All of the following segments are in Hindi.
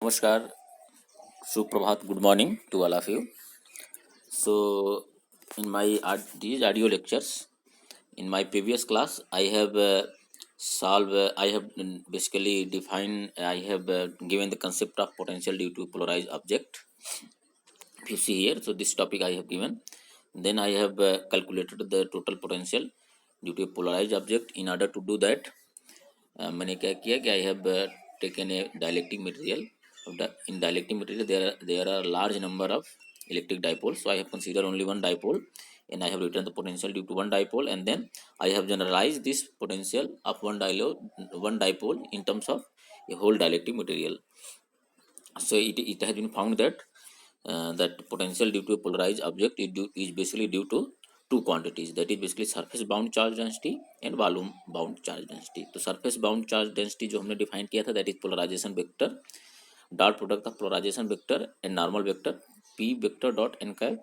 Namaskar, Suprabhat, good morning to all of you. So, in my these audio lectures, in my previous class, I have I have basically defined, I have given the concept of potential due to polarized object. If you see here, so this topic I have given. Then I have calculated the total potential due to a polarized object. In order to do that, मैंने क्या किया कि I have taken a dielectric material. In dielectric material there are large number of electric dipoles, so I have considered only one dipole and I have written the potential due to one dipole, and then I have generalized this potential of one dipole in terms of a whole dielectric material. So it has been found that that potential due to a polarized object is basically due to two quantities, that is basically surface bound charge density and volume bound charge density. तो surface bound charge density जो हमने define किया था, that is polarization vector dot product of polarization vector and normal vector p vector dot n cap,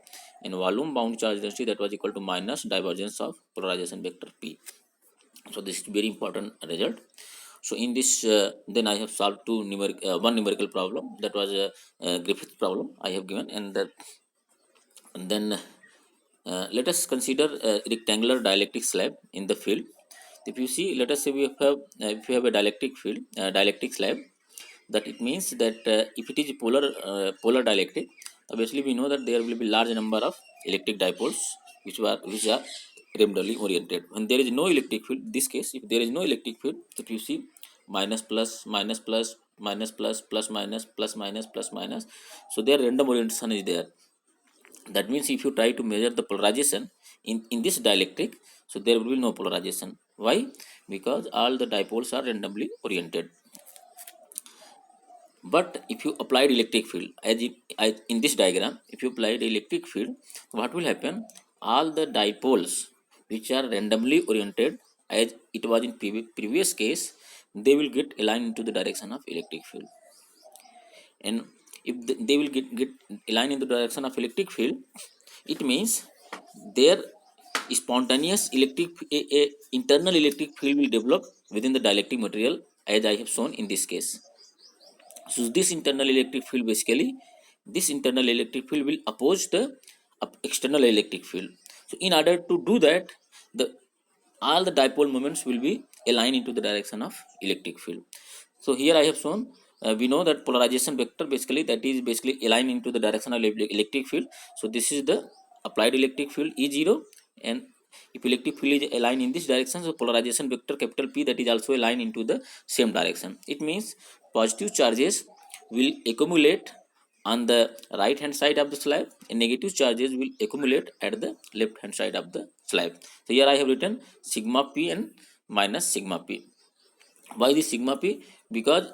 and volume bound charge density that was equal to minus divergence of polarization vector p. So this is very important result. So in this then I have solved one numerical problem, that was a Griffith problem I have given, and then let us consider a rectangular dielectric slab in the field. If you see, let us say if you have a dielectric slab, that it means that if it is polar dielectric, obviously we know that there will be large number of electric dipoles which are randomly oriented. When there is no electric field, this case if there is no electric field, if you see minus plus minus plus minus plus plus minus plus minus plus minus, so their random orientation is there. That means if you try to measure the polarization in this dielectric, so there will be no polarization. Why? Because all the dipoles are randomly oriented. But if you applied electric field, in this diagram, if you applied electric field, what will happen? All the dipoles which are randomly oriented, as it was in previous case, they will get aligned into the direction of electric field. And if they will get aligned in the direction of electric field, it means their spontaneous internal electric field will develop within the dielectric material, as I have shown in this case. So this internal electric field will oppose the external electric field. So in order to do that, the all the dipole moments will be aligned into the direction of electric field. So here I have shown, we know that polarization vector that is basically aligned into the direction of electric field. So this is the applied electric field E0, and if electric field is aligned in this direction, so polarization vector capital P, that is also aligned into the same direction. It means positive charges will accumulate on the right hand side of the slab and negative charges will accumulate at the left hand side of the slab. So here I have written sigma P and minus sigma P. Why this sigma P? Because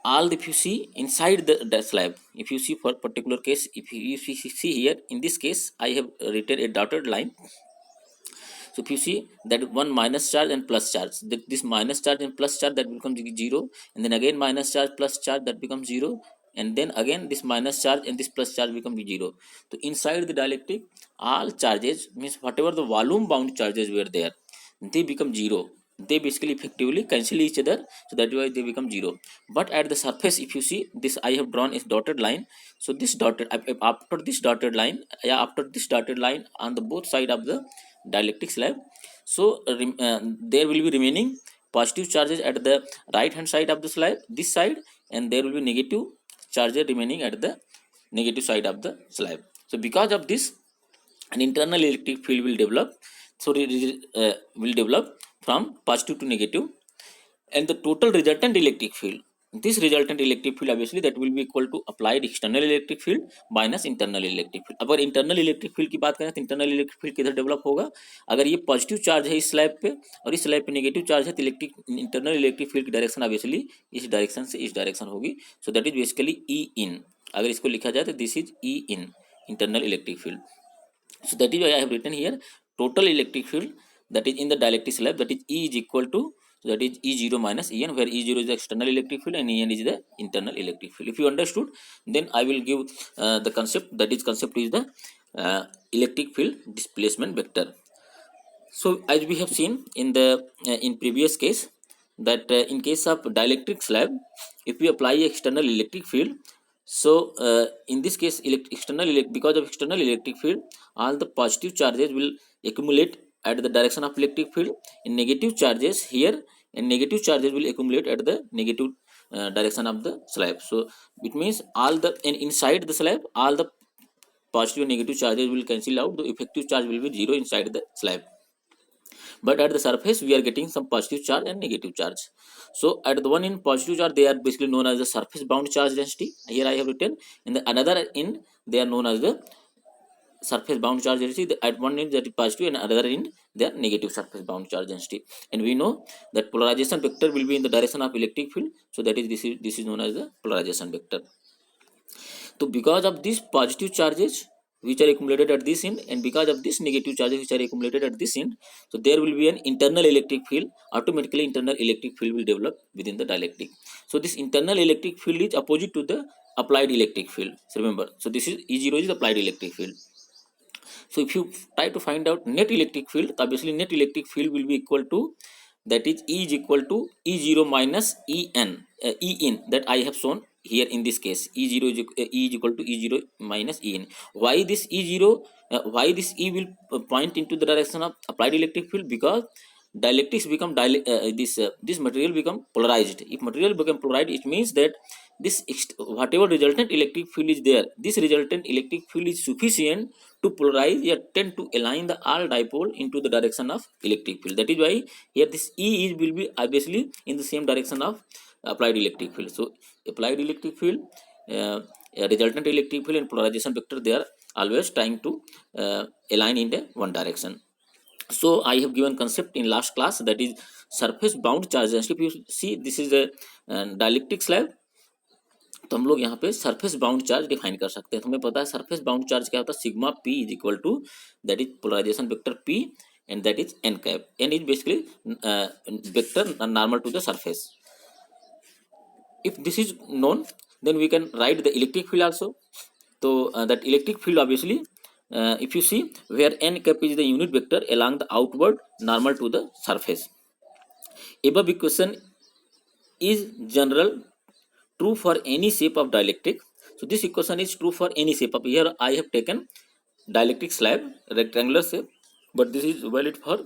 if you see inside the slab, if you see for particular case, if you see here in this case, I have written a dotted line. So if you see that one minus charge and plus charge, this minus charge and plus charge, that becomes 0, and then again minus charge plus charge, that becomes 0, and then again this minus charge and this plus charge becomes 0. So inside the dielectric, all charges, means whatever the volume bound charges were there, they become 0. They basically effectively cancel each other, so that is why they become 0. But at the surface, if you see this, I have drawn a dotted line. So this after this dotted line, on the both side of the dielectric slab, so there will be remaining positive charges at the right hand side of the slab, this side, and there will be negative charges remaining at the negative side of the slab. So because of this, an internal electric field will develop. So will develop from positive to negative, and the total resultant electric field, this resultant electric field obviously that will be equal to applied external electric field minus internal electric field. अगर internal electric field की बात करें तो internal electric field किधर डेवलप होगा? अगर ये पॉजिटिव चार्ज है इस स्लैब पे और इस स्लैब पे नेगेटिव चार्ज है, तो इंटरनल इलेक्ट्रिक फील्ड की डायरेक्शन ऑब्वियसली इस डायरेक्शन से इस डायरेक्शन होगी. सो दैट इज बेसिकली ई इन. अगर इसको लिखा जाए तो this is E in, internal electric field. So that is why I have written here total electric field that is in the dielectric slab, that is E is equal to, so that is E0 minus En, where E0 is the external electric field and En is the internal electric field. If you understood, then I will give the concept, that is concept is the electric field displacement vector. So as we have seen in the in previous case, that in case of dielectric slab, if we apply external electric field, so in this case because of external electric field, all the positive charges will accumulate at the direction of electric field, and negative charges here, and negative charges will accumulate at the negative direction of the slab. So it means all the, and inside the slab all the positive and negative charges will cancel out, the effective charge will be zero inside the slab. But at the surface we are getting some positive charge and negative charge. So at the one in positive charge, they are basically known as the surface bound charge density, here I have written. In the another end they are known as the surface bound charge density. At one end that is positive and another end they are negative surface bound charge density. And we know that polarization vector will be in the direction of electric field, so that is this is known as the polarization vector. So because of these positive charges which are accumulated at this end, and because of this negative charges which are accumulated at this end, so there will be an internal electric field. Automatically internal electric field will develop within the dielectric. So this internal electric field is opposite to the applied electric field. So remember, so this is E0 is applied electric field. So if you try to find out net electric field, obviously net electric field will be equal to, that is E is equal to E0 minus En, E in that I have shown here in this case. E0 is E is equal to E0 minus En. Why this E0? Why this E will point into the direction of applied electric field? Because dielectrics become this material become polarized. If material become polarized, it means that this whatever resultant electric field is there, this resultant electric field is sufficient to polarize or tend to align the all dipole into the direction of electric field. That is why here this E is will be obviously in the same direction of applied electric field. So applied electric field, resultant electric field and polarization vector, they are always trying to align in the one direction. So I have given concept in last class, that is surface bound charge density. If you see, this is a dielectric slab, तो हम लोग यहाँ पे सरफेस बाउंड चार्ज डिफाइन कर सकते हैं. तो हमें पता है सरफेस बाउंड चार्ज क्या होता है, sigma P is equal to that is polarisation vector P and that is N cap. N is basically vector normal to the surface. If this is known, then we can write the electric field also. So that electric field obviously, if you see, where n cap is the unit vector along the outward normal to the surface. Above equation is general true for any shape of dielectric. So this equation is true for any shape of, here I have taken dielectric slab rectangular shape, but this is valid for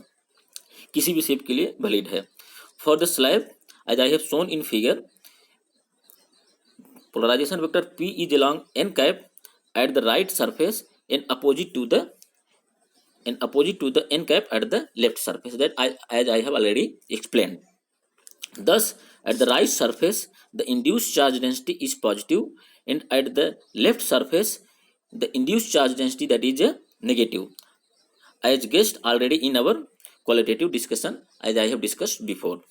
किसी भी shape के लिए valid है. For the slab, as I have shown in figure, polarization vector P is along n cap at the right surface and opposite to the n cap at the left surface, that as I have already explained. Thus at the right surface the induced charge density is positive, and at the left surface the induced charge density, that is negative, as guessed already in our qualitative discussion, as I have discussed before.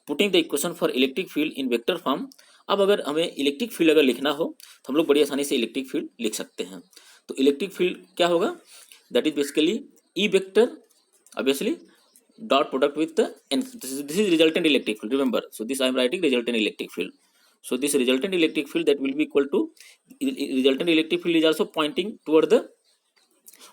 Putting the equation for electric field in vector form. अब अगर हमें इलेक्ट्रिक फील्ड अगर लिखना हो तो हम लोग बड़ी आसानी से इलेक्ट्रिक फील्ड लिख सकते हैं. तो इलेक्ट्रिक फील्ड क्या होगा, that is basically E vector obviously dot product with the n. This is resultant electric field, remember. So this I am writing resultant electric field. So this resultant electric field, that will be equal to, resultant electric field is also pointing toward the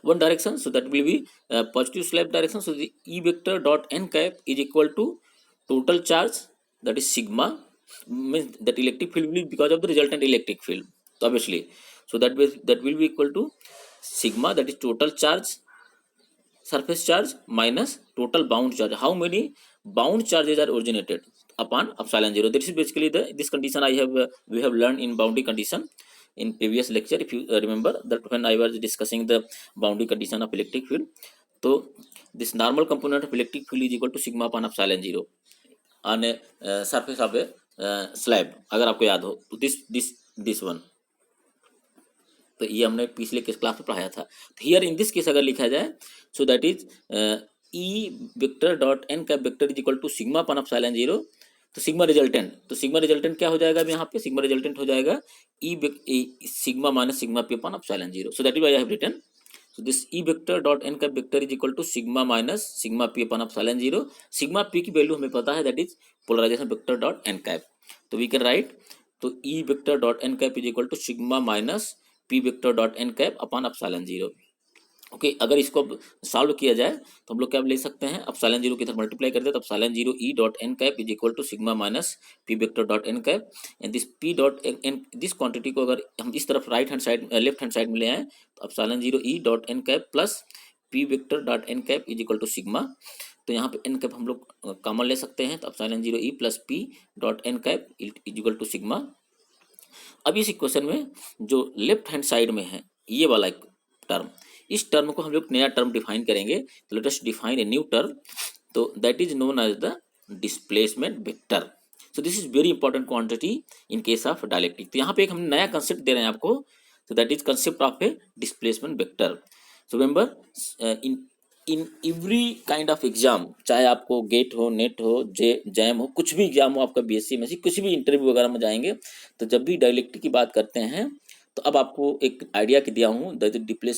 one direction, so that will be positive slab direction. So the E vector dot n cap is equal to total charge, that is sigma, means that electric field will be because of the resultant electric field, so obviously. So that will be equal to sigma, that is total charge, surface charge minus total bound charge. How many bound charges are originated upon epsilon 0. This is basically this condition I have we have learned in boundary condition in previous lecture. If you remember that when I was discussing the boundary condition of electric field, so this normal component of electric field is equal to sigma upon epsilon 0 on a surface of a slab. अगर आपको याद हो तो this one, तो ये हमने पिछले क्लास में पढ़ाया था. तो हियर इन दिस केस अगर लिखा जाए, so that is E vector dot N cap vector is equal to sigma upon epsilon 0. तो सिग्मा रिजल्टेंट, तो सिग्मा रिजल्टेंट क्या हो जाएगा अब यहाँ पे, सिग्मा रिजल्टेंट हो जाएगा E sigma minus sigma P upon epsilon 0. So that is why I have written, so this E vector dot n cap vector is equal to sigma minus sigma p upon epsilon 0. sigma p की वैल्यू हमें पता है, that is polarization vector dot n cap. तो we can write, तो E vector dot n cap is equal to sigma minus p vector dot n cap upon epsilon 0. Okay अगर इसको सॉल्व किया जाए तो हम लोग क्या ले सकते हैं, अपसाइलन जीरो की इधर मल्टीप्लाई कर दे तो epsilon zero E dot N cap is equal to sigma minus P vector dot N cap and this P dot N this quantity को अगर हम इस तरफ right hand side left hand side में ले आए तो epsilon zero E dot N cap plus P vector dot N cap is equal to sigma. तो यहाँ पे एन कैप हम लोग कॉमन ले सकते हैं तो epsilon zero E plus P dot N cap is equal to sigma. अब इस इक्वेशन में जो लेफ्ट हैंड साइड में है ये वाला टर्म, इस टर्म को हम लोग नया टर्म डिफाइन करेंगे। तो let us define a new term, तो that is known as the displacement vector. So this is very important quantity in case of dielectric. तो यहाँ पे एक हम नया कंसेप्ट दे रहे हैं आपको, तो that is concept of A displacement vector. So remember in every kind of exam, चाहे आपको गेट हो, नेट हो, जैम हो, कुछ भी एग्जाम हो आपका, बीएससी में से कुछ भी इंटरव्यू वगैरह में जाएंगे तो जब भी डायलेक्ट्रिक की बात करते हैं तो अब आपको एक आइडिया की दिया हूँ दैट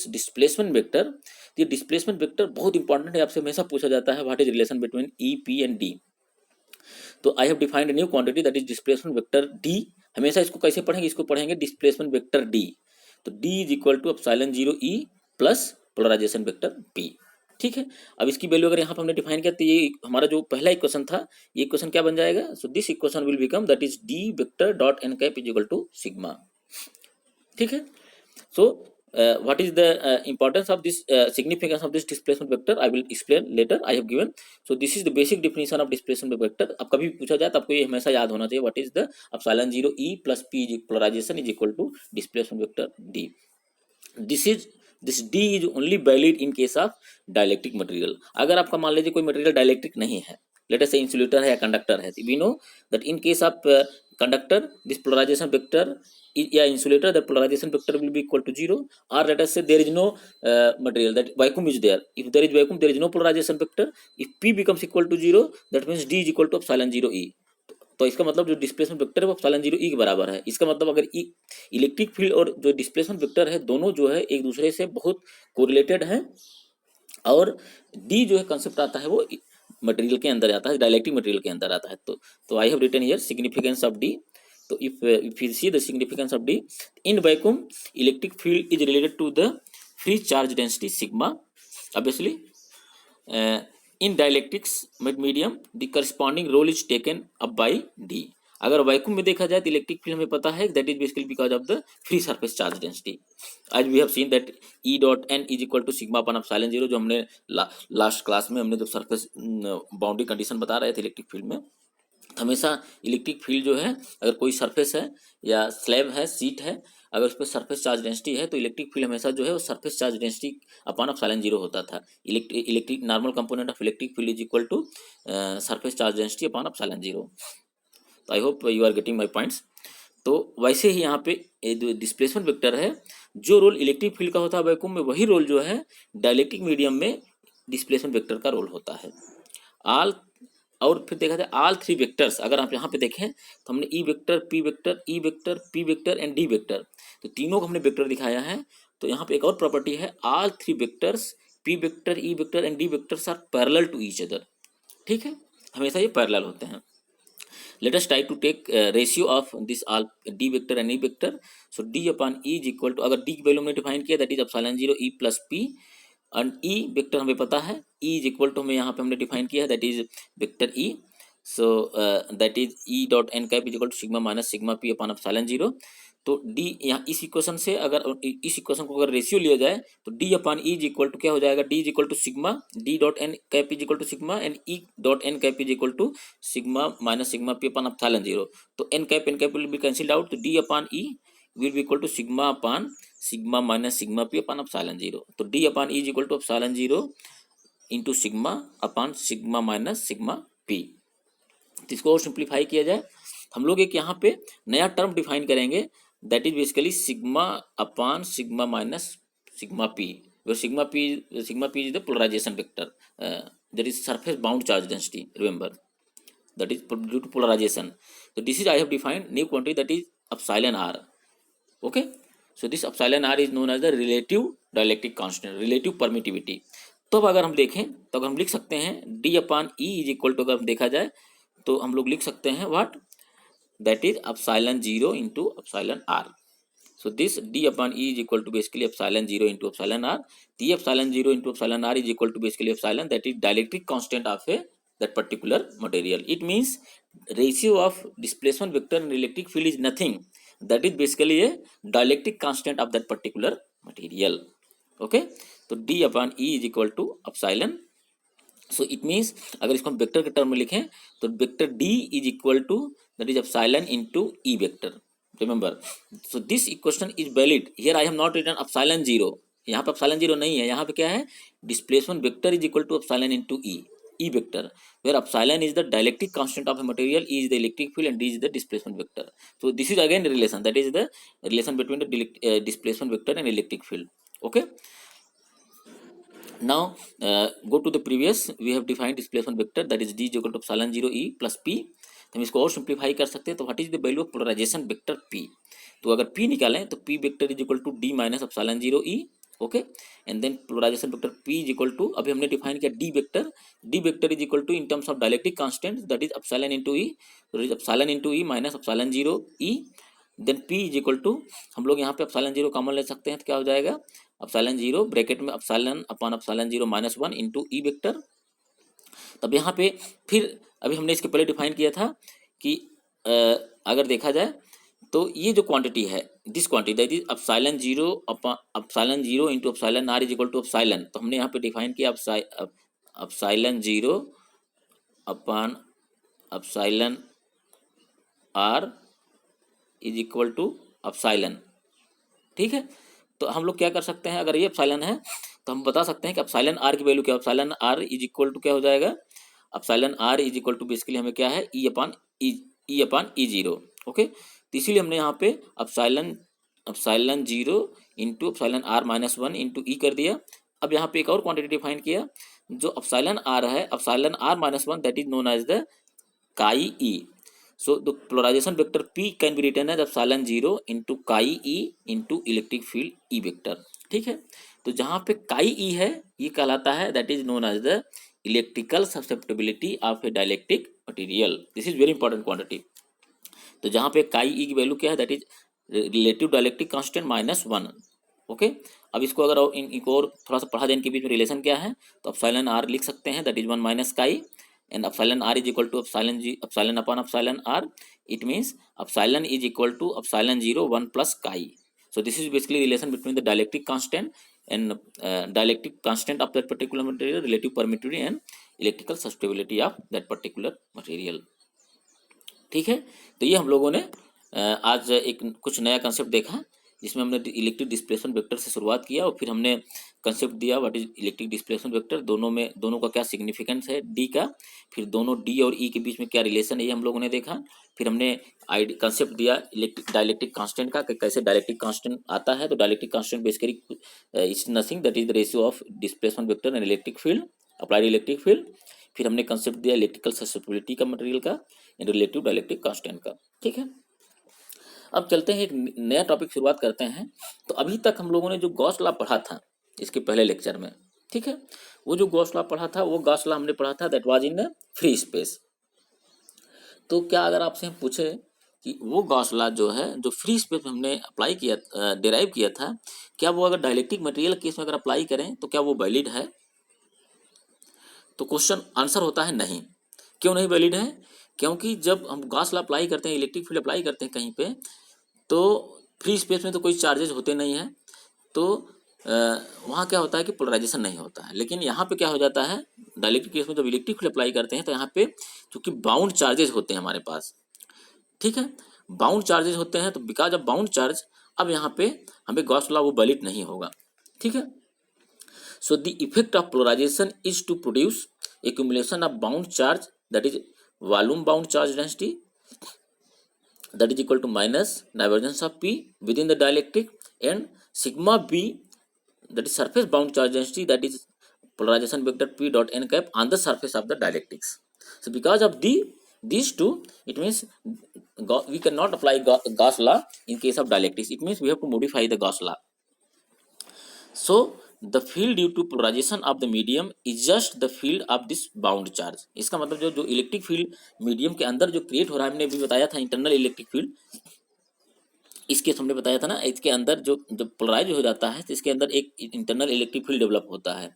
डिस्प्लेसमेंट वेक्टर। तो ये डिस्प्लेसमेंट वेक्टर बहुत इंपॉर्टेंट है, आपसे हमेशा पूछा जाता है what is relation between E P and D. तो I have defined new quantity that is displacement vector D. हमेशा इसको कैसे पढ़ेंगे, इसको पढ़ेंगे डिस्प्लेसमेंट वेक्टर डी। तो D is equal to epsilon zero E plus polarization vector P. ठीक है, अब इसकी वैल्यू अगर यहाँ पर हमने डिफाइन किया तो ये हमारा जो पहला इक्वेशन था ये इक्वेशन क्या बन जाएगा, so this equation will become that is D vector dot N cap is equal to sigma. ठीक है, so what is the importance of this significance of this displacement vector I will explain later, I have given। so this is the basic definition of displacement vector। अब कभी पूछा जाए तो आपको ये हमेशा याद होना चाहिए, what is the epsilon 0 e plus p polarization is equal to displacement vector d। this d is only valid in case of dielectric material। अगर आपका मान लीजिए कोई मटेरियल डायलेक्ट्रिक नहीं है, लेट अस से इंसुलेटर है या कंडक्टर है, we know that in case of conductor this polarisation vector या insulator the polarization vector will be equal to 0, or let us say there is no material, that vacuum is there, if there is vacuum there is no polarization vector, if p becomes equal to 0 that means d is equal to epsilon 0 e। तो इसका मतलब जो डिस्प्लेसमेंट वेक्टर है वो एप्सिलॉन 0 e के बराबर है। इसका मतलब अगर इलेक्ट्रिक फील्ड और जो डिस्प्लेसमेंट वेक्टर है दोनों जो है एक दूसरे से बहुत कोरिलेटेड हैं, और डी जो है कंसेप्ट आता है वो मटेरियल के अंदर आता है, डायलेक्ट्रिक मटेरियल के अंदर आता है। तो I have written here significance of D. तो if you see the significance of D, in vacuum electric field is related to the free charge density sigma। obviously in dielectrics medium the corresponding role is taken up by D। अगर वैक्यूम में देखा जाए तो इलेक्ट्रिक फील्ड हमें पता है that is basically because of the free surface charge density. आज we have seen that E dot N is equal to sigma upon epsilon 0, जो हमने लास्ट क्लास में हमने जो सरफेस बाउंड्री कंडीशन बता रहे थे इलेक्ट्रिक फील्ड में। हमेशा इलेक्ट्रिक फील्ड जो है अगर कोई सरफेस है या स्लैब है, सीट है, अगर उस पर सरफेस चार्ज डेंसिटी है तो इलेक्ट्रिक फील्ड हमेशा जो है वो surface charge density upon epsilon 0 होता था। Electric normal component of electric field is equal to surface charge density upon epsilon 0। तो I hope you are getting my points. तो वैसे ही यहाँ पे जो डिस्प्लेसमेंट वेक्टर है, जो रोल इलेक्ट्रिक फील्ड का होता है वैक्यूम में, वही रोल जो है डायलेक्ट्रिक मीडियम में डिस्प्लेसमेंट वेक्टर का रोल होता है। ऑल और फिर देखा जाए ऑल थ्री वेक्टर्स, अगर आप यहाँ पे देखें तो हमने E vector, P vector, E vector, P vector and D vector, तो तीनों को हमने वेक्टर दिखाया है। तो यहाँ पे एक और प्रॉपर्टी है, all three vectors P vector, E vector and D vectors are parallel to each other. ठीक है, हमेशा ये पैरेलल होते हैं। let us try to take ratio of this all d vector and e vector। so d upon e is equal to, अगर d की वैल्यू हमने डिफाइन किया that is epsilon 0 e plus p, and e vector हमें पता है e इज इक्वल टू हमें यहाँ पे हमने डिफाइन किया है that is vector e। So that is e dot N cap is equal to sigma minus sigma p upon epsilon 0। तो d यहाँ इस इक्वेशन से अगर इस इक्वेशन को अगर रेशियो लिया जाए तो d upon e is equal to क्या हो जाएगा, d is equal to sigma, d dot N cap is equal to sigma and e dot N cap is equal to sigma minus sigma p upon epsilon 0। तो N cap will be cancelled out, तो d upon e will be equal to sigma upon sigma minus sigma p upon epsilon 0। तो d upon e is equal to epsilon 0 into sigma upon sigma minus sigma p। तो इसको और सिंप्लीफाई किया जाए, हम लोग एक यहाँ पे नया टर्म डिफाइन करेंगे that is basically sigma upon sigma minus sigma p, where sigma p is the polarization vector, that is surface bound charge density, remember that is due to polarization। so this is I have defined new quantity that is epsilon r। okay, so this epsilon r is known as the relative dielectric constant, relative permittivity। तो अब अगर हम देखें तो अगर हम लिख सकते हैं d upon e is equal to, अगर हम देखा जाए तो हम लोग लिख सकते हैं what, that is epsilon 0 into epsilon r। So this d upon E is equal to basically epsilon 0 into epsilon r. The epsilon 0 into epsilon r is equal to basically epsilon, that is dielectric constant of a that particular material. It means ratio of displacement vector and electric field is nothing, that is basically a dielectric constant of that particular material. Okay, तो d upon E is equal to epsilon. So it means अगर इसको हम वेक्टर के टर्म में लिखें तो vector D is equal to that is epsilon into E vector. Remember, so this equation is valid. Here I have not written epsilon 0. यहाँ पे एप्सिलॉन 0 नहीं है, यहाँ पे क्या है, displacement vector is equal to epsilon into E vector, where epsilon is the dielectric constant of a material, E is the electric field, and D is the displacement vector. So this is again the relation, that is the relation between the displacement vector and electric field. Okay, now go to the previous. We have defined displacement vector, that is d is equal to epsilon 0 e plus p. तो हम इसको और सिंप्लीफाई कर सकते हैं. तो what is the value of polarisation vector p? तो अगर p निकालें तो p vector is equal to d minus epsilon 0 e. Okay, and then polarisation vector p is equal to, अभी हमने डिफाइन किया d vector is equal to in terms of dielectric constant, that is epsilon into e. तो is epsilon into e minus epsilon 0 e. Then p is equal to, हम लोग यहाँ पे epsilon 0 कॉमन ले सकते हैं, तो क्या हो जाएगा, epsilon 0 ब्रैकेट में epsilon upon epsilon 0 minus 1 into E vector. तब यहाँ पे फिर अभी हमने इसके पहले डिफाइन किया था कि अगर देखा जाए तो ये जो क्वांटिटी है, this quantity that is epsilon 0 upon epsilon 0 into epsilon r is equal to epsilon. तो हमने यहाँ पे डिफाइन किया epsilon 0 upon epsilon r is equal to epsilon. ठीक है, तो हम लोग क्या कर सकते हैं, अगर ये एप्सिलॉन है तो हम बता सकते हैं कि एप्सिलॉन आर की वैल्यू क्या है. Epsilon R is equal to क्या हो जाएगा, epsilon R is equal to basically हमें क्या है, E upon E zero. Okay, तो इसीलिए हमने यहाँ पे epsilon 0 into epsilon R minus 1 into E कर दिया. अब यहाँ पे एक और क्वांटिटी डिफाइन किया, जो एप्सिलॉन आर है, epsilon R minus 1, that is known as the chi E. So the polarization vector P can be written as epsilon 0 into chi E into electric field E vector. ठीक है, तो जहाँ पे chi E है ये कहलाता है, that is known as the electrical susceptibility of a dielectric material. This is very important quantity. तो जहाँ पे chi E की वैल्यू क्या है, that is relative dielectric constant minus 1. Okay, अब इसको अगर इनको और थोड़ा सा पढ़ा दें, इनके बीच में रिलेशन क्या है, तो epsilon r लिख सकते हैं, that is 1 minus chi, and epsilon r is equal to epsilon upon epsilon r. It means epsilon is equal to epsilon 0 1 plus chi. So this is basically relation between the dielectric constant and dielectric constant of that particular material, relative permittivity and electrical susceptibility of that particular material. ठीक है, तो ये हम लोगों ने आज एक कुछ नया कंसेप्ट देखा, जिसमें हमने इलेक्ट्रिक डिस्प्लेसमेंट वेक्टर से शुरुआत किया और फिर हमने कंसेप्ट दिया what is electric displacement vector, दोनों का क्या सिग्निफिकेंस है डी का, फिर दोनों डी और ई के बीच में क्या रिलेशन है ये हम लोगों ने देखा. फिर हमने कंसेप्ट दिया इलेक्ट्रिक डायलेक्ट्रिक कांस्टेंट का, कैसे डायलेक्ट्रिक कांस्टेंट आता है. तो dielectric constant basically it's nothing, that is the ratio of displacement vector and electric field, applied electric field. फिर हमने कंसेप्ट दिया इलेक्ट्रिकल ससेप्टिबिलिटी का मटेरियल का एंड रिलेटिव डायलेक्ट्रिक कांस्टेंट का. ठीक है, अब चलते हैं एक नया टॉपिक शुरुआत करते हैं. तो अभी तक हम लोगों ने जो गॉस लॉ पढ़ा था इसके पहले लेक्चर में, ठीक है, वो जो गॉस लॉ पढ़ा था, वो गॉस लॉ हमने पढ़ा था that was in free space. तो क्या अगर आपसे हम पूछे कि वो गॉस लॉ जो है, जो फ्री स्पेस में हमने अप्लाई किया, डिराइव किया था, क्या वो अगर डायलेक्ट्रिक मटेरियल केस में अगर अप्लाई करें तो क्या वो वैलिड है? तो क्वेश्चन आंसर होता है नहीं. क्यों नहीं वैलिड है? क्योंकि जब हम गॉस लॉ अप्लाई करते हैं, इलेक्ट्रिक फील्ड अप्लाई करते हैं कहीं पे, तो फ्री स्पेस में तो कोई चार्जेस होते नहीं हैं, तो वहाँ क्या होता है कि पोलराइजेशन नहीं होता है. लेकिन यहाँ पे क्या हो जाता है, डायलेक्ट्रिक केस में जब इलेक्ट्रिक फील्ड अप्लाई करते हैं तो यहाँ पे क्योंकि बाउंड चार्जेस होते हैं हमारे पास, ठीक है, बाउंड चार्जेस होते हैं, तो बिकॉज ऑफ बाउंड चार्ज अब यहाँ पे हमें गॉस लॉ वो वैलिड नहीं होगा. ठीक है, so the effect of polarisation is to produce accumulation of bound charge, that is volume bound charge density, that is equal to minus divergence of P within the dielectric, and sigma B, that is surface bound charge density, that is polarization vector P dot n cap on the surface of the dielectrics. So because of these two, it means we cannot apply Gauss law in case of dielectrics. It means we have to modify the Gauss law. So the field due to polarization of the medium is just the field of this bound charge. इसका मतलब जो इलेक्ट्रिक फील्ड मीडियम के अंदर जो क्रिएट हो रहा है, हमने अभी बताया था इंटरनल इलेक्ट्रिक फील्ड, इस केस हमने बताया था ना, इसके अंदर जो जब पोलराइज हो जाता है तो इसके अंदर एक इंटरनल इलेक्ट्रिक फील्ड डेवलप होता है,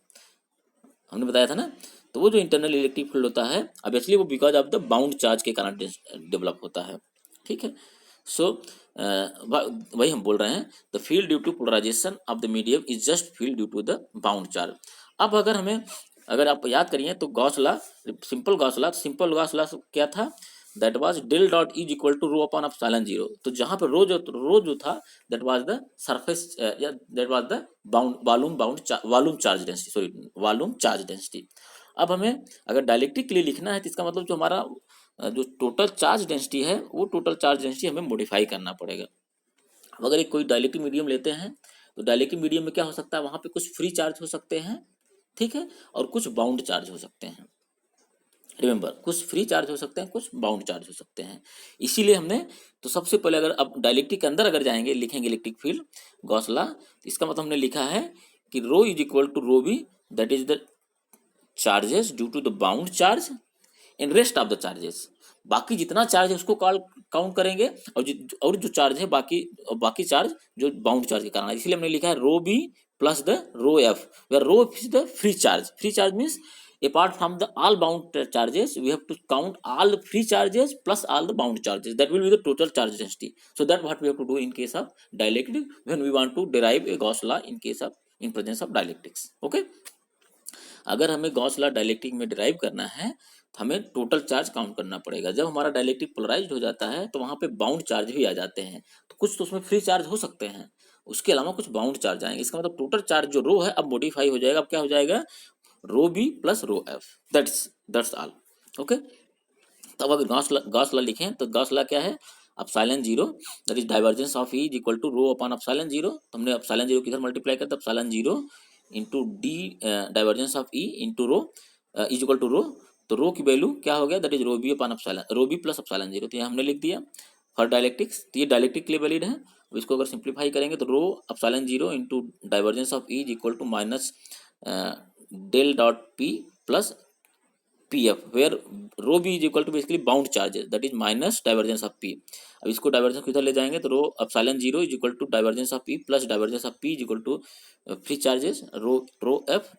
हमने बताया था ना। तो वो जो इंटरनल इलेक्ट्रिक फील्ड होता है ऑब्वियसली वो because of the bound charge के कारण डेवलप होता है, ठीक है। सो वही हम बोल रहे हैं, the field due to polarisation of the medium is just field due to the bound charge. अब अगर आप याद करिए तो Gauss law, simple Gauss law क्या था, that was del dot is equal to rho upon epsilon zero. तो जहां पर रो जो था दैट वाज द सरफेस या that was the volume charge density, sorry volume charge density. अब हमें अगर डायलेक्ट्रिक के लिए लिखना है तो इसका मतलब जो हमारा जो टोटल चार्ज डेंसिटी है वो टोटल चार्ज डेंसिटी हमें मॉडिफाई करना पड़ेगा। अब अगर एक कोई डायलेक्ट्रिक मीडियम लेते हैं तो डायलेक्ट्रिक मीडियम में क्या हो सकता है, वहां पे कुछ फ्री चार्ज हो सकते हैं, ठीक है, और कुछ बाउंड चार्ज हो सकते हैं। रिमेंबर, कुछ फ्री चार्ज हो सकते हैं, कुछ बाउंड चार्ज हो सकते हैं। इसीलिए हमने तो सबसे पहले अगर अब डायलेक्ट्रिक के अंदर अगर जाएंगे, लिखेंगे इलेक्ट्रिक फील्ड गॉस लॉ, तो इसका मतलब हमने लिखा है कि rho is equal to rho B, that is the charges due to the bound charge in rest of the charges. बाकी जितना चार्ज है उसको काउंट करेंगे, और जो चार्ज है बाकी चार्ज जो बाउंड चार्ज के कारण है। इसलिए हमने लिखा है rho B plus the rho F, where rho is the free charge means apart from the all bound charges we have to count all the free charges plus all the bound charges, that will be the total charge density. So that what we have to do in case of dielectric when we want to derive a Gauss law in case of in presence of dielectrics. Okay, अगर हमें गॉस लॉ डायलेक्ट्रिक में डिराइव करना है तो हमें टोटल चार्ज काउंट करना पड़ेगा। जब हमारा डायलेक्ट्रिक पोलराइज्ड हो जाता है तो वहाँ पे बाउंड चार्ज भी आ जाते हैं, तो कुछ तो उसमें फ्री चार्ज हो सकते हैं, उसके अलावा कुछ बाउंड चार्ज आएंगे। इसका मतलब टोटल चार्ज जो रो है अब मॉडिफाई हो जाएगा। अब क्या हो जाएगा, rho B plus rho F, that's all. Okay, तब अगर गॉस लॉ लिखें तो गॉस लॉ क्या है, epsilon zero that is divergence of E equal to rho upon epsilon zero. तो हमने एप्सिलॉन जीरो किधर मल्टीप्लाई करते, epsilon zero into D divergence of E into rho is equal to rho. तो रो की वैल्यू क्या हो गया, that is rho B upon epsilon, rho B plus epsilon zero. तो यहाँ हमने लिख दिया फॉर डायलेक्ट्रिक्स। तो ये डायलेक्ट्रिक के लिए वैलिड है। अब इसको अगर सिंप्लीफाई करेंगे तो rho epsilon zero into divergence of E is equal to minus del dot P plus P F, where rho B is equal to basically bound charges that is minus divergence of P. अब इसको डाइवर्जेंस किधर ले जाएंगे तो rho epsilon zero is equal to divergence of P plus divergence of P is equal to free charges rho F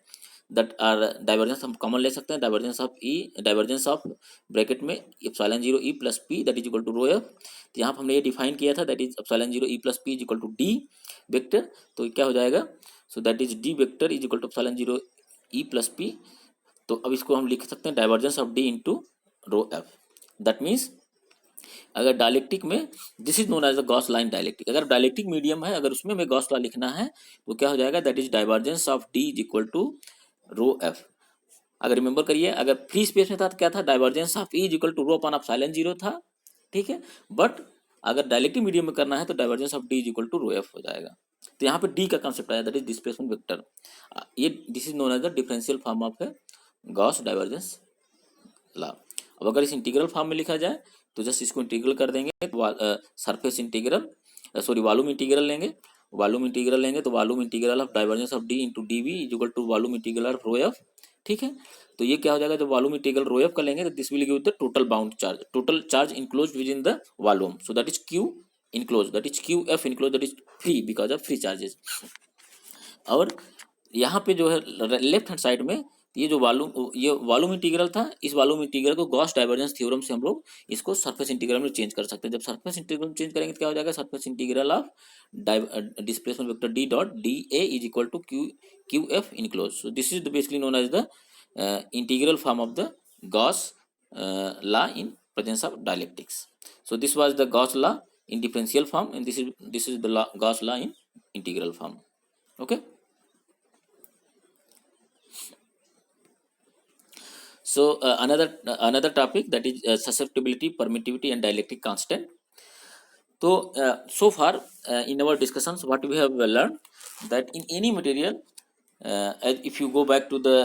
that are divergence हम कॉमन ले सकते हैं, divergence of E, divergence of bracket में epsilon zero E plus P that is equal to rho F. तो यहाँ पर हमने ये डिफाइन किया था that is epsilon zero E plus P is equal to D vector. तो क्या हो जाएगा, so that is D vector is equal to epsilon zero E plus P. तो अब इसको हम लिख सकते हैं divergence of D into rho F. That means अगर डायलेक्ट्रिक में this is known as the Gauss line dielectric, अगर डायलेक्ट्रिक मीडियम है अगर उसमें हमें गॉस लॉ लिखना है तो क्या हो जाएगा, that is divergence of D is equal to rho F. अगर रिमेंबर करिए, अगर फ्री स्पेस में था तो क्या था, divergence of E is equal to rho upon epsilon zero था, ठीक है। बट अगर डायलेक्ट्रिक मीडियम में करना है तो divergence of D is equal to rho F हो जाएगा। तो यहाँ पे डी का कंसेप्ट आया, दैट इज डिस्प्लेसमेंट वेक्टर। ये this is known as the differential form of a Gauss divergence law. अब अगर इस इंटीग्रल फॉर्म में लिखा जाए तो जस्ट इसको इंटीग्रल कर देंगे, surface integral sorry volume integral लेंगे, तो volume integral of divergence of D into D V is equal to volume integral of rho F, ठीक है। तो ये क्या हो जाएगा, जब वॉल्यूम इंटीग्रल रो एफ का लेंगे तो this will give the total charge enclosed with in the volume, so that is Q enclose, that is Q F enclose, that is free because of free charges. और यहाँ पे जो है लेफ्ट हैंड साइड में ये वॉल्यूम इंटीग्रल था, इस वॉल्यूम इंटीग्रल को गॉस डाइवर्जेंस थ्योरम से हम लोग इसको सरफेस इंटीग्रल में चेंज कर सकते हैं। जब सरफेस इंटीग्रल में चेंज करेंगे तो क्या हो जाएगा, surface integral of displacement vector D dot D A is equal to Q F enclose. So this is basically known as the integral form of the Gauss law in presence of dielectrics. So this was the Gauss law in differential form, and this is the Gauss law in integral form. Okay. So another topic, that is susceptibility, permittivity, and dielectric constant. So so far in our discussions, what we have learned, that in any material, if you go back to the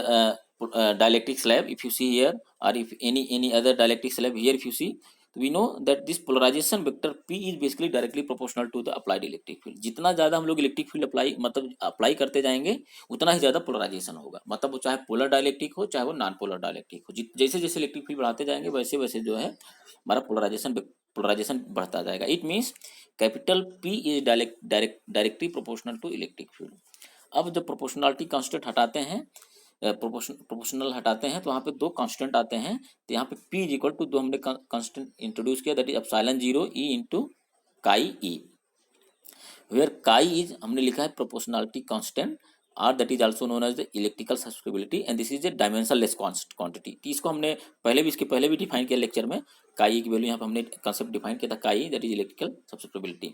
dielectric slab, if you see here, or if any other dielectric slab here, if you see, we know that this polarization vector P is basically directly proportional to the applied electric field. जितना ज़्यादा हम लोग इलेक्ट्रिक फील्ड अप्लाई करते जाएंगे उतना ही ज़्यादा पोलराइजेशन होगा, मतलब वो चाहे पोलर डायलेक्ट्रिक हो चाहे वो नॉन पोलर डायलेक्ट्रिक हो। जैसे जैसे इलेक्ट्रिक फील्ड बढ़ाते जाएंगे वैसे वैसे जो है हमारा पोलराइजेशन पोलराइजेशन बढ़ता जाएगा। It means capital P is directly proportional to electric field. अब जब प्रोपोर्शनलिटी कांस्टेंट हटाते हैं, प्रोपोर्शनल हटाते हैं, तो वहाँ पे दो कांस्टेंट आते हैं। तो यहाँ पे P इज इक्वल टू, दो हमने कांस्टेंट इंट्रोड्यूस किया, that is epsilon 0 E into chi E, where chi is हमने लिखा है proportionality constant, or that is also known as the electrical susceptibility and this is a dimensionless quantity. इसको हमने इसके पहले भी डिफाइन किया लेक्चर में। काई की वैल्यू यहाँ पे हमने कंसेप्ट डिफाइन किया था, काई that is electrical susceptibility.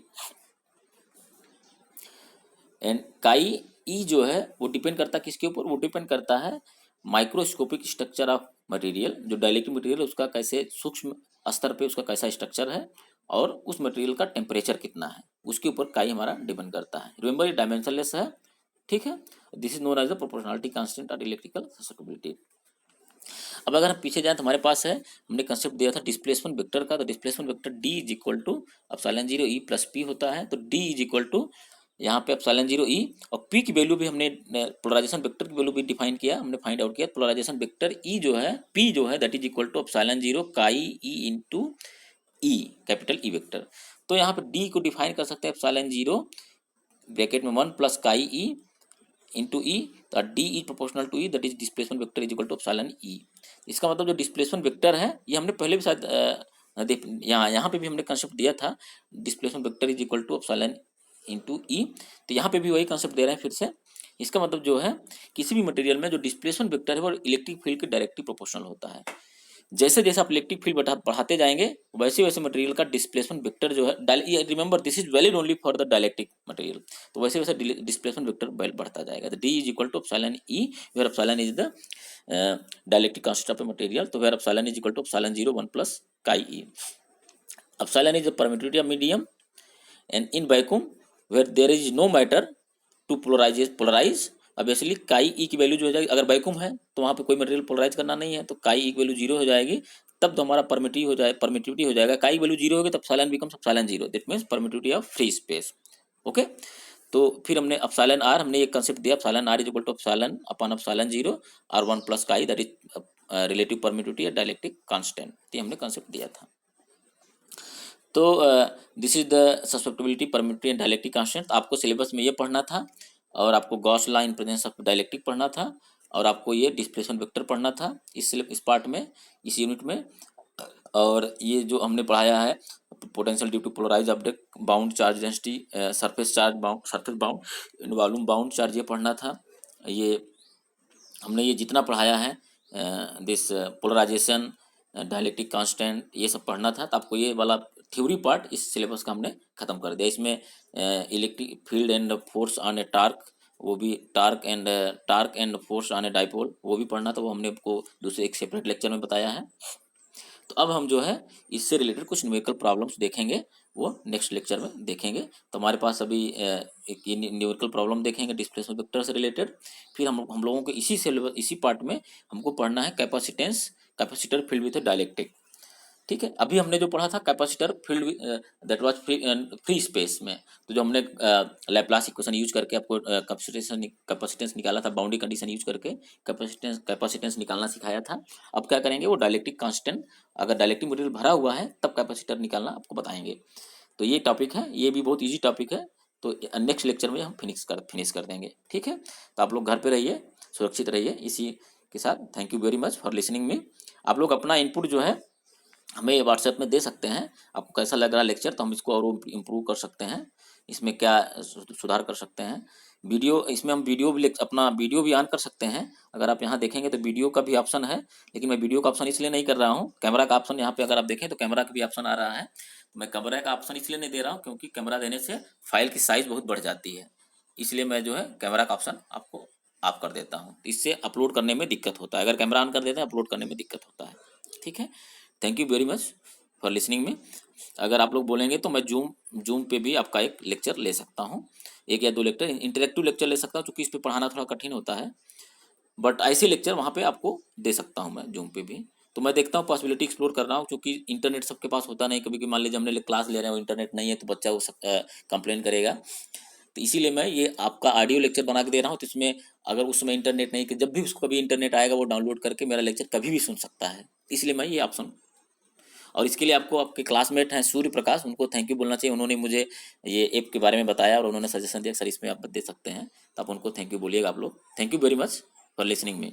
And काई ई जो है वो डिपेंड करता है किसके ऊपर, वो डिपेंड करता है माइक्रोस्कोपिक स्ट्रक्चर ऑफ मटेरियल, जो डाइलेक्ट्रिक मटेरियल उसका कैसे सूक्ष्म स्तर पे उसका कैसा स्ट्रक्चर है और उस मटेरियल का टेम्परेचर कितना है, उसके ऊपर काई हमारा डिपेंड करता है। रिमेंबर ये डायमेंशनलेस है, ठीक है। This is known as the proportionality constant और इलेक्ट्रिकल सब्सक्रिप्टिबिलिटी। अब अगर हम पीछे जाएं तो हमारे पास है, हमने कंसेप्ट दिया था डिस्प्लेसमेंट वेक्टर का। तो displacement vector D is equal to epsilon 0 E plus P होता है। तो D इज इक्वल टू यहाँ पे एप्सिलॉन 0 E और P की वैल्यू भी हमने पोलराइजेशन वेक्टर की वैल्यू भी डिफाइन किया, हमने फाइंड आउट किया। पोलराइजेशन वेक्टर E जो है, P जो है that is equal to epsilon 0 chi E into E, capital E vector. तो यहाँ पे D को डिफाइन कर सकते हैं एप्सिलॉन 0 ब्रैकेट में 1 plus chi E into E, तो D is proportional to E, that is displacement vector is equal to epsilon E. इसका मतलब जो डिस्प्लेसमेंट वेक्टर है ये हमने पहले भी शायद यहाँ पे भी हमने कंसेप्ट दिया था, displacement vector is equal to epsilon into E. तो यहाँ पे भी वही कंसेप्ट दे रहे हैं फिर से। इसका मतलब जो है किसी भी मटेरियल में जो डिस्प्लेसमेंट वेक्टर है वो इलेक्ट्रिक फील्ड के डायरेक्टली प्रोपोर्शनल होता है। जैसे जैसे आप इलेक्ट्रिक फील्ड बढ़ाते जाएंगे वैसे वैसे मटेरियल का डिस्प्लेसमेंट वेक्टर जो है, remember this is valid only for the dielectric material, तो वैसे वैसे डिस्प्लेसमेंट वेक्टर बढ़ता जाएगा। तो D is equal to epsilon E, where epsilon is the dielectric constant of a material, तो where epsilon is equal to epsilon 0 1 plus chi E। Epsilon is the permittivity of medium and in vacuum where there is no matter to polarize. Obviously chi E की वैल्यू जो हो जाएगी, अगर वैक्यूम है तो वहाँ पे कोई मटेरियल पोलराइज करना नहीं है, तो काई ई की वैल्यू 0 हो जाएगी, तब तो हमारा परमिटिविटी हो जाएगा। काई वैल्यू 0 होगी तब epsilon becomes epsilon 0, that means permittivity of free space. Okay, तो फिर हमने एप्सिलॉन आर, हमने एक कंसेप्ट दिया epsilon R is equal to epsilon upon epsilon 0 और 1 plus chi, that is relative permittivity या डाइलेक्ट्रिक कांस्टेंट, ये हमने कंसेप्ट दिया था। तो this is the susceptibility, permittivity and dielectric constant. आपको सिलेबस में ये पढ़ना था और आपको Gauss law in presence of dielectric पढ़ना था और आपको ये डिस्प्लेसमेंट वेक्टर पढ़ना था इस पार्ट में, इस यूनिट में। और ये जो हमने पढ़ाया है potential due to polarise object, bound charge density, surface bound, volume bound charge, ये पढ़ना था। ये हमने ये जितना पढ़ाया है दिस पोलराइजेशन, डाइलेक्ट्रिक कांस्टेंट, ये सब पढ़ना था। तो आपको ये वाला थ्योरी पार्ट इस सिलेबस का हमने ख़त्म कर दिया। इसमें electric field and force on A torque, वो भी torque and force on a dipole, वो भी पढ़ना था, वो हमने आपको दूसरे एक सेपरेट लेक्चर में बताया है। तो अब हम जो है इससे रिलेटेड कुछ न्यूमेरिकल प्रॉब्लम्स देखेंगे, वो नेक्स्ट लेक्चर में देखेंगे। तो हमारे पास अभी एक न्यूमेरिकल प्रॉब्लम देखेंगे डिस्प्लेसमेंट वेक्टर से रिलेटेड। फिर हम लोगों को इसी पार्ट में हमको पढ़ना है कैपेसिटर फील्ड विथ डाइलेक्ट्रिक, ठीक है। अभी हमने जो पढ़ा था capacitor field that was free space में, तो जो हमने लैप्लास इक्वेशन यूज करके आपको कैपेसिटेंस निकाला था, बाउंड्री कंडीशन यूज करके कैपेसिटेंस निकालना सिखाया था। अब क्या करेंगे, वो डाइलेक्ट्रिक कांस्टेंट, अगर डाइलेक्ट्रिक मटेरियल भरा हुआ है तब कैपेसिटर निकालना आपको बताएंगे। तो ये टॉपिक है, ये भी बहुत ईजी टॉपिक है, तो नेक्स्ट लेक्चर में हम फिनिश कर देंगे, ठीक है। तो आप लोग घर पे रहिए, सुरक्षित रहिए। इसी के साथ thank you very much for listening me. आप लोग अपना इनपुट जो है हमें व्हाट्सएप में दे सकते हैं, आपको कैसा लग रहा है लेक्चर, तो हम इसको और इम्प्रूव कर सकते हैं, इसमें क्या सुधार कर सकते हैं। वीडियो, इसमें हम वीडियो भी अपना वीडियो भी ऑन कर सकते हैं। अगर आप यहाँ देखेंगे तो वीडियो का भी ऑप्शन है, लेकिन मैं वीडियो का ऑप्शन इसलिए नहीं कर रहा हूँ। कैमरा का ऑप्शन यहाँ पे अगर आप देखें तो कैमरा का भी ऑप्शन आ रहा है, तो मैं कैमरा का ऑप्शन इसलिए नहीं दे रहा हूँ क्योंकि कैमरा देने से फाइल की साइज़ बहुत बढ़ जाती है, इसलिए मैं जो है कैमरा का ऑप्शन आपको ऑफ कर देता हूँ। इससे अपलोड करने में दिक्कत होता है, अगर कैमरा ऑन कर देते हैं अपलोड करने में दिक्कत होता है, ठीक है। Thank you very much for listening में। अगर आप लोग बोलेंगे तो मैं जूम पे भी आपका एक लेक्चर ले सकता हूँ, 1 या 2 लेक्चर, इंटरेक्टिव लेक्चर ले सकता हूँ, क्योंकि इस पे पढ़ाना थोड़ा कठिन होता है, बट ऐसे लेक्चर वहाँ पे आपको दे सकता हूँ मैं जूम पे भी। तो मैं देखता हूँ, पॉसिबिलिटी एक्सप्लोर कर रहा हूँ, क्योंकि इंटरनेट सबके पास होता नहीं, कभी मान लीजिए हमने क्लास ले रहे हैं वो इंटरनेट नहीं है तो बच्चा वो कंप्लेन करेगा, तो इसीलिए मैं ये आपका ऑडियो लेक्चर बना के दे रहा हूँ। तो इसमें अगर उस समय इंटरनेट नहीं, कि जब भी उसको कभी इंटरनेट आएगा वो डाउनलोड करके मेरा लेक्चर कभी भी सुन सकता है, इसलिए मैं ये ऑप्शन और इसके लिए आपको आपके क्लासमेट हैं सूर्य प्रकाश, उनको थैंक यू बोलना चाहिए। उन्होंने मुझे ये ऐप के बारे में बताया और उन्होंने सजेशन दिया, सर इसमें आप दे सकते हैं, तो आप उनको थैंक यू बोलिएगा आप लोग। Thank you very much for listening me.